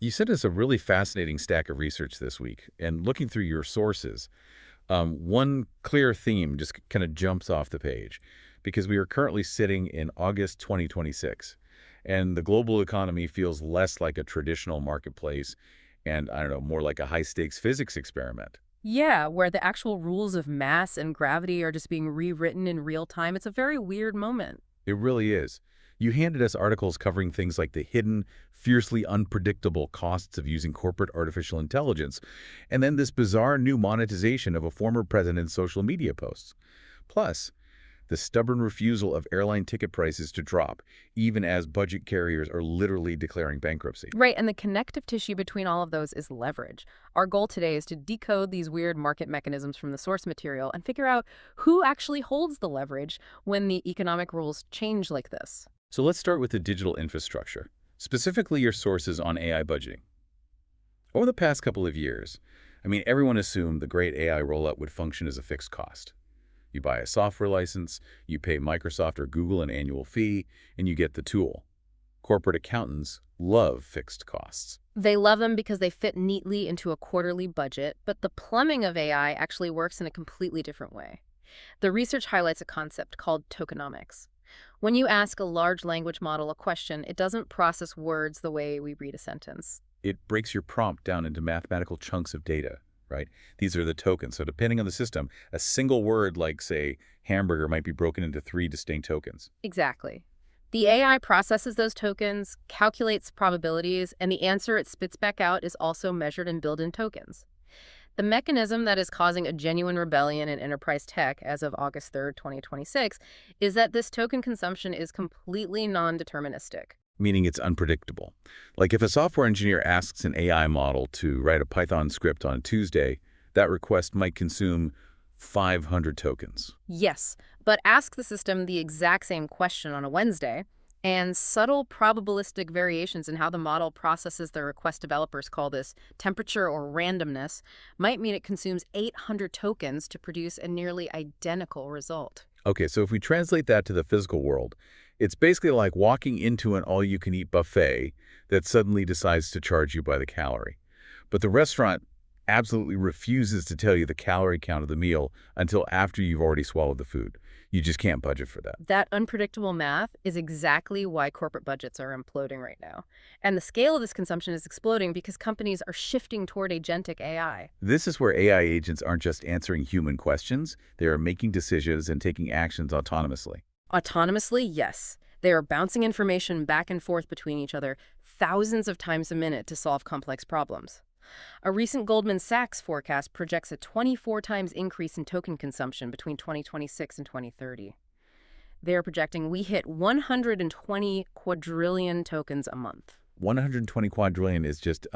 You sent us a really fascinating stack of research this week, and looking through your sources, one clear theme just kind of jumps off the page because we are currently sitting in August 2026, and the global economy feels less like a traditional marketplace and, I don't know, more like a high-stakes physics experiment. Yeah, where the actual rules of mass and gravity are just being rewritten in real time. It's a very weird moment. It really is. You handed us articles covering things like the hidden, fiercely unpredictable costs of using corporate artificial intelligence, and then this bizarre new monetization of a former president's social media posts. Plus, the stubborn refusal of airline ticket prices to drop, even as budget carriers are literally declaring bankruptcy. Right, and the connective tissue between all of those is leverage. Our goal today is to decode these weird market mechanisms from the source material and figure out who actually holds the leverage when the economic rules change like this. So let's start with the digital infrastructure, specifically your sources on AI budgeting. Over the past couple of years, everyone assumed the great AI rollout would function as a fixed cost. You buy a software license, you pay Microsoft or Google an annual fee, and you get the tool. Corporate accountants love fixed costs. They love them because they fit neatly into a quarterly budget, but the plumbing of AI actually works in a completely different way. The research highlights a concept called tokenomics. When you ask a large language model a question, it doesn't process words the way we read a sentence. It breaks your prompt down into mathematical chunks of data, right? These are the tokens. So depending on the system, a single word like, say, hamburger might be broken into three distinct tokens. Exactly. The AI processes those tokens, calculates probabilities, and the answer it spits back out is also measured and billed in tokens. The mechanism that is causing a genuine rebellion in enterprise tech as of August 3rd, 2026, is that this token consumption is completely non-deterministic. Meaning it's unpredictable. Like if a software engineer asks an AI model to write a Python script on Tuesday, that request might consume 500 tokens. Yes, but ask the system the exact same question on a Wednesday, and subtle probabilistic variations in how the model processes the request developers call this temperature or randomness might mean it consumes 800 tokens to produce a nearly identical result. Okay, so if we translate that to the physical world, it's basically like walking into an all-you-can-eat buffet that suddenly decides to charge you by the calorie. But the restaurant absolutely refuses to tell you the calorie count of the meal until after you've already swallowed the food. You just can't budget for that. That unpredictable math is exactly why corporate budgets are imploding right now. And the scale of this consumption is exploding because companies are shifting toward agentic AI. This is where AI agents aren't just answering human questions, they are making decisions and taking actions autonomously. Autonomously, yes. They are bouncing information back and forth between each other thousands of times a minute to solve complex problems. A recent Goldman Sachs forecast projects a 24 times increase in token consumption between 2026 and 2030. They're projecting we hit 120 quadrillion tokens a month. 120 quadrillion is just,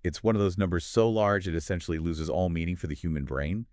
it's one of those numbers so large it essentially loses all meaning for the human brain,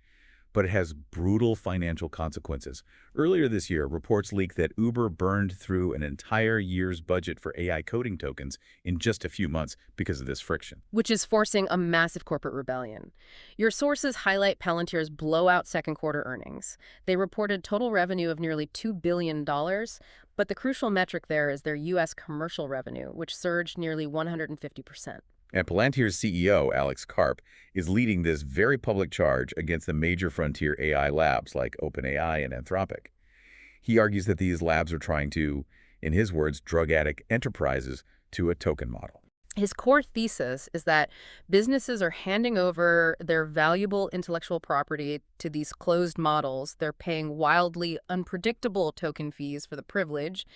but it has brutal financial consequences. Earlier this year, reports leaked that Uber burned through an entire year's budget for AI coding tokens in just a few months because of this friction. Which is forcing a massive corporate rebellion. Your sources highlight Palantir's blowout second quarter earnings. They reported total revenue of nearly $2 billion, but the crucial metric there is their U.S. commercial revenue, which surged nearly 150%. And Palantir's CEO, Alex Karp, is leading this very public charge against the major frontier AI labs like OpenAI and Anthropic. He argues that these labs are trying to, in his words, drug addict enterprises to a token model. His core thesis is that businesses are handing over their valuable intellectual property to these closed models. They're paying wildly unpredictable token fees for the privilege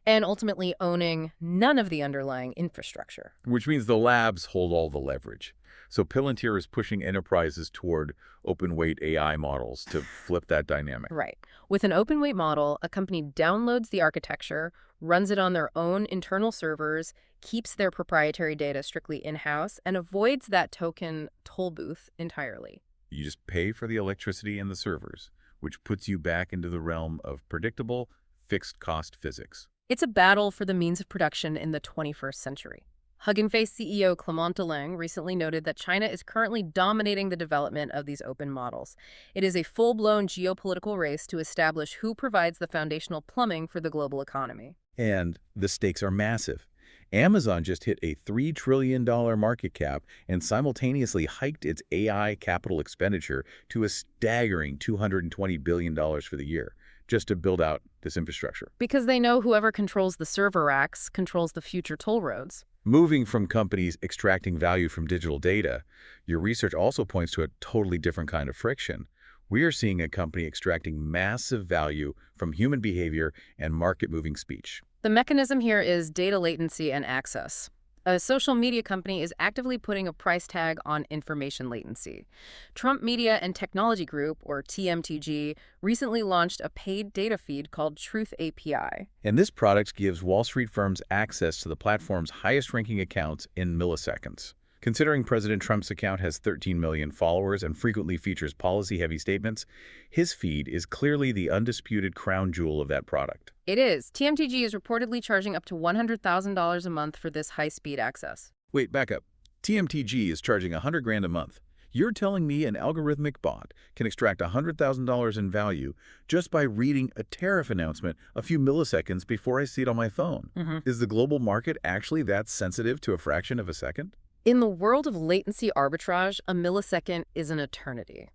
and ultimately owning none of the underlying infrastructure. Which means the labs hold all the leverage. So Palantir is pushing enterprises toward open-weight AI models to flip that dynamic. Right. With an open weight model, a company downloads the architecture, runs it on their own internal servers, keeps their proprietary data strictly in-house, and avoids that token toll booth entirely. You just pay for the electricity and the servers, which puts you back into the realm of predictable, fixed-cost physics. It's a battle for the means of production in the 21st century. Hugging Face CEO Clement Deleng recently noted that China is currently dominating the development of these open models. It is a full-blown geopolitical race to establish who provides the foundational plumbing for the global economy. And the stakes are massive. Amazon just hit a $3 trillion market cap and simultaneously hiked its AI capital expenditure to a staggering $220 billion for the year, just to build out this infrastructure. Because they know whoever controls the server racks controls the future toll roads. Moving from companies extracting value from digital data, your research also points to a totally different kind of friction. We are seeing a company extracting massive value from human behavior and market-moving speech. The mechanism here is data latency and access. A social media company is actively putting a price tag on information latency. Trump Media and Technology Group, or TMTG, recently launched a paid data feed called Truth API. And this product gives Wall Street firms access to the platform's highest-ranking accounts in milliseconds. Considering President Trump's account has 13 million followers and frequently features policy-heavy statements, his feed is clearly the undisputed crown jewel of that product. It is. TMTG is reportedly charging up to $100,000 a month for this high-speed access. Wait, back up. TMTG is charging $100,000 a month. You're telling me an algorithmic bot can extract $100,000 in value just by reading a tariff announcement a few milliseconds before I see it on my phone? Is the global market actually that sensitive to a fraction of a second? In the world of latency arbitrage, a millisecond is an eternity.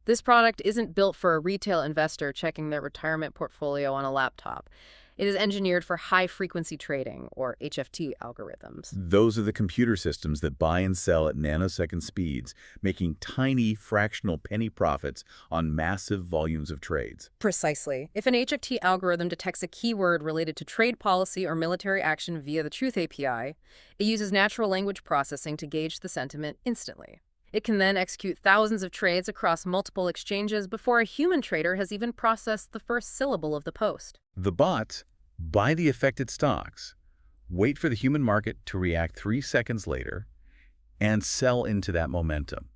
This product isn't built for a retail investor checking their retirement portfolio on a laptop. It is engineered for high-frequency trading, or HFT algorithms. Those are the computer systems that buy and sell at nanosecond speeds, making tiny fractional penny profits on massive volumes of trades. Precisely. If an HFT algorithm detects a keyword related to trade policy or military action via the Truth API, it uses natural language processing to gauge the sentiment instantly. It can then execute thousands of trades across multiple exchanges before a human trader has even processed the first syllable of the post. The bots buy the affected stocks, wait for the human market to react 3 seconds later, and sell into that momentum.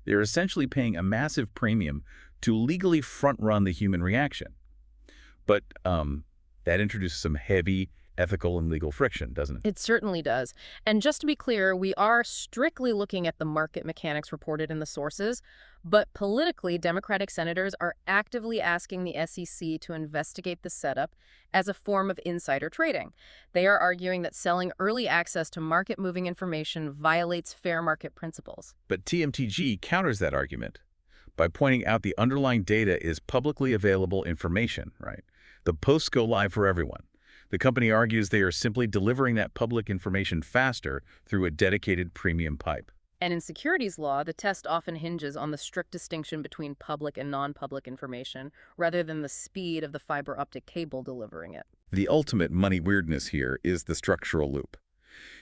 They're essentially paying a massive premium to legally front-run the human reaction. But that introduces some heavy ethical and legal friction, doesn't it? It certainly does. And just to be clear, we are strictly looking at the market mechanics reported in the sources, but politically, Democratic senators are actively asking the SEC to investigate the setup as a form of insider trading. They are arguing that selling early access to market-moving information violates fair market principles. But TMTG counters that argument by pointing out the underlying data is publicly available information, right? The posts go live for everyone. The company argues they are simply delivering that public information faster through a dedicated premium pipe. And in securities law, the test often hinges on the strict distinction between public and non-public information, rather than the speed of the fiber optic cable delivering it. The ultimate money weirdness here is the structural loop.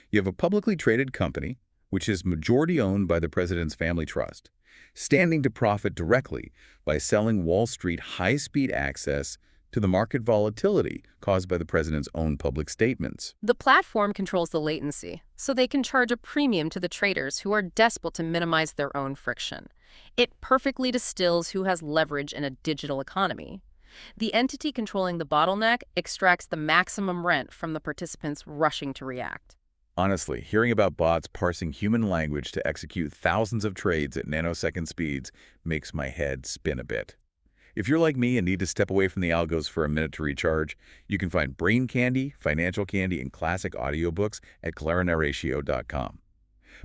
You have a publicly traded company, which is majority owned by the president's family trust, standing to profit directly by selling Wall Street high-speed access to the market volatility caused by the president's own public statements. The platform controls the latency, so they can charge a premium to the traders who are desperate to minimize their own friction. It perfectly distills who has leverage in a digital economy. The entity controlling the bottleneck extracts the maximum rent from the participants rushing to react. Honestly, hearing about bots parsing human language to execute thousands of trades at nanosecond speeds makes my head spin a bit. If you're like me and need to step away from the algos for a minute to recharge, you can find brain candy, financial candy, and classic audiobooks at clarinarratio.com.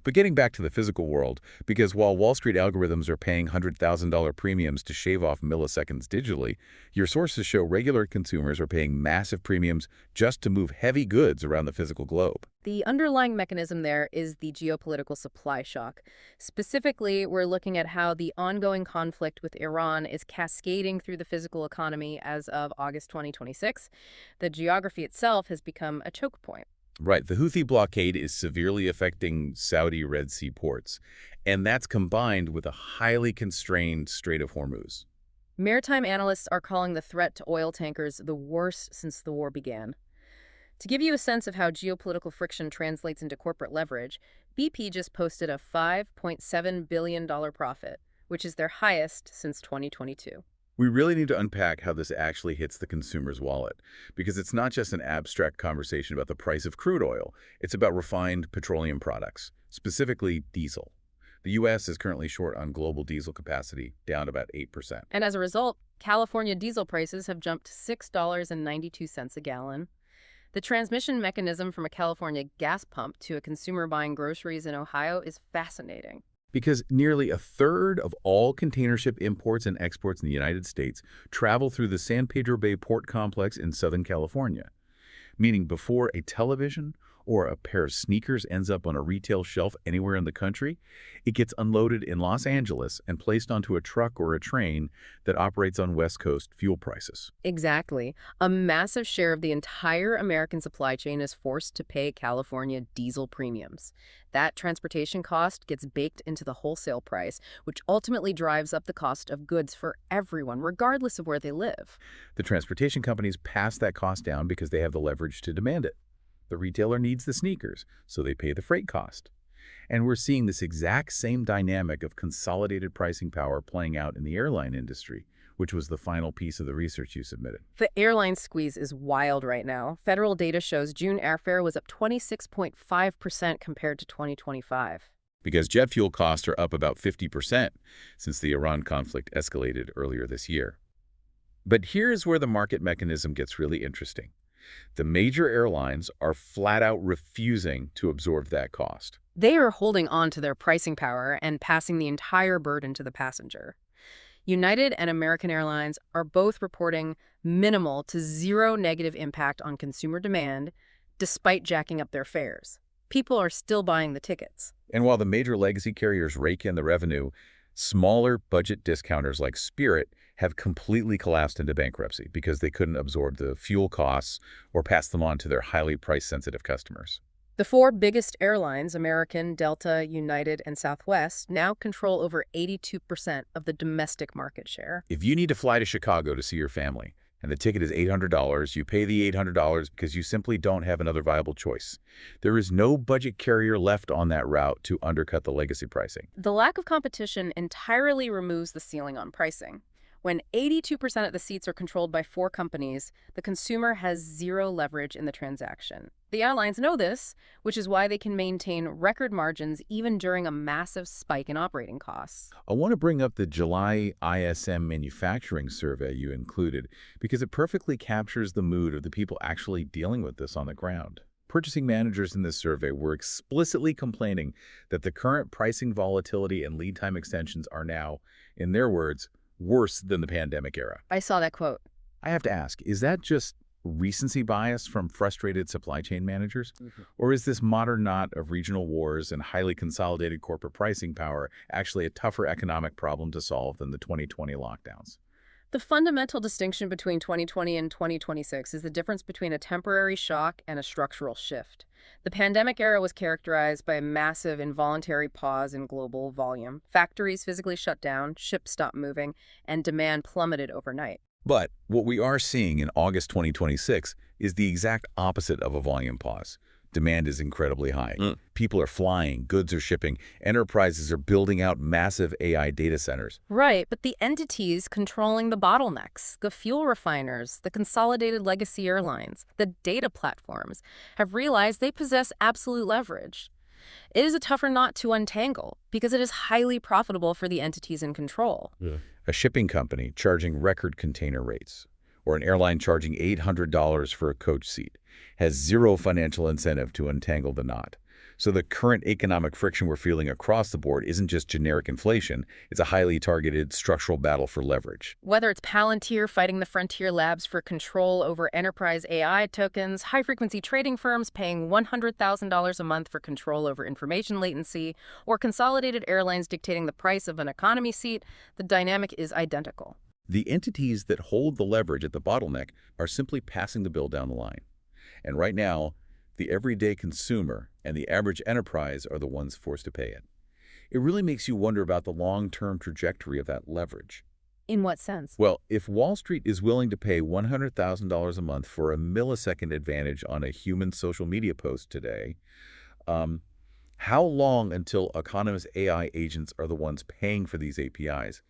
But getting back to the physical world, because while Wall Street algorithms are paying $100,000 premiums to shave off milliseconds digitally, your sources show regular consumers are paying massive premiums just to move heavy goods around the physical globe. The underlying mechanism there is the geopolitical supply shock. Specifically, we're looking at how the ongoing conflict with Iran is cascading through the physical economy as of August 2026. The geography itself has become a choke point. Right. The Houthi blockade is severely affecting Saudi Red Sea ports, and that's combined with a highly constrained Strait of Hormuz. Maritime analysts are calling the threat to oil tankers the worst since the war began. To give you a sense of how geopolitical friction translates into corporate leverage, BP just posted a $5.7 billion profit, which is their highest since 2022. We really need to unpack how this actually hits the consumer's wallet, because it's not just an abstract conversation about the price of crude oil. It's about refined petroleum products, specifically diesel. The U.S. is currently short on global diesel capacity, down about 8%. And as a result, California diesel prices have jumped to $6.92 a gallon. The transmission mechanism from a California gas pump to a consumer buying groceries in Ohio is fascinating. Because nearly a third of all container ship imports and exports in the United States travel through the San Pedro Bay port complex in Southern California, meaning before a television or a pair of sneakers ends up on a retail shelf anywhere in the country, it gets unloaded in Los Angeles and placed onto a truck or a train that operates on West Coast fuel prices. Exactly. A massive share of the entire American supply chain is forced to pay California diesel premiums. That transportation cost gets baked into the wholesale price, which ultimately drives up the cost of goods for everyone, regardless of where they live. The transportation companies pass that cost down because they have the leverage to demand it. The retailer needs the sneakers, so they pay the freight cost. And we're seeing this exact same dynamic of consolidated pricing power playing out in the airline industry, which was the final piece of the research you submitted. The airline squeeze is wild right now. Federal data shows June airfare was up 26.5% compared to 2025. Because jet fuel costs are up about 50% since the Iran conflict escalated earlier this year. But here's where the market mechanism gets really interesting. The major airlines are flat out refusing to absorb that cost. They are holding on to their pricing power and passing the entire burden to the passenger. United and American Airlines are both reporting minimal to zero negative impact on consumer demand, despite jacking up their fares. People are still buying the tickets. And while the major legacy carriers rake in the revenue, smaller budget discounters like Spirit have completely collapsed into bankruptcy because they couldn't absorb the fuel costs or pass them on to their highly price-sensitive customers. The four biggest airlines, American, Delta, United, and Southwest, now control over 82% of the domestic market share. If you need to fly to Chicago to see your family, and the ticket is $800, you pay the $800 because you simply don't have another viable choice. There is no budget carrier left on that route to undercut the legacy pricing. The lack of competition entirely removes the ceiling on pricing. When 82% of the seats are controlled by four companies, the consumer has zero leverage in the transaction. The airlines know this, which is why they can maintain record margins even during a massive spike in operating costs. I want to bring up the July ISM manufacturing survey you included because it perfectly captures the mood of the people actually dealing with this on the ground. Purchasing managers in this survey were explicitly complaining that the current pricing volatility and lead time extensions are now, in their words, worse than the pandemic era. I saw that quote. I have to ask, is that just recency bias from frustrated supply chain managers? Or is this modern knot of regional wars and highly consolidated corporate pricing power actually a tougher economic problem to solve than the 2020 lockdowns? The fundamental distinction between 2020 and 2026 is the difference between a temporary shock and a structural shift. The pandemic era was characterized by a massive involuntary pause in global volume. Factories physically shut down, ships stopped moving, and demand plummeted overnight. But what we are seeing in August 2026 is the exact opposite of a volume pause. Demand is incredibly high. People are flying, goods are shipping, enterprises are building out massive AI data centers. Right, but the entities controlling the bottlenecks, the fuel refiners, the consolidated legacy airlines, the data platforms, have realized they possess absolute leverage. It is a tougher knot to untangle because it is highly profitable for the entities in control. A shipping company charging record container rates, or an airline charging $800 for a coach seat, has zero financial incentive to untangle the knot. So the current economic friction we're feeling across the board isn't just generic inflation, it's a highly targeted structural battle for leverage. Whether it's Palantir fighting the Frontier Labs for control over enterprise AI tokens, high-frequency trading firms paying $100,000 a month for control over information latency, or consolidated airlines dictating the price of an economy seat, the dynamic is identical. The entities that hold the leverage at the bottleneck are simply passing the bill down the line. And right now, the everyday consumer and the average enterprise are the ones forced to pay it. It really makes you wonder about the long-term trajectory of that leverage. In what sense? Well, if Wall Street is willing to pay $100,000 a month for a millisecond advantage on a human social media post today, how long until autonomous AI agents are the ones paying for these APIs,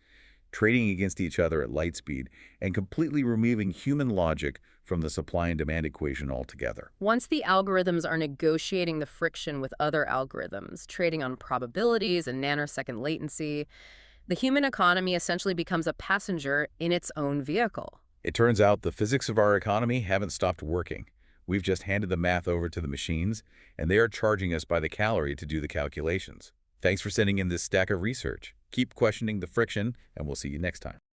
trading against each other at light speed, and completely removing human logic from the supply and demand equation altogether? Once the algorithms are negotiating the friction with other algorithms, trading on probabilities and nanosecond latency, the human economy essentially becomes a passenger in its own vehicle. It turns out the physics of our economy haven't stopped working. We've just handed the math over to the machines, and they are charging us by the calorie to do the calculations. Thanks for sending in this stack of research. Keep questioning the friction, and we'll see you next time.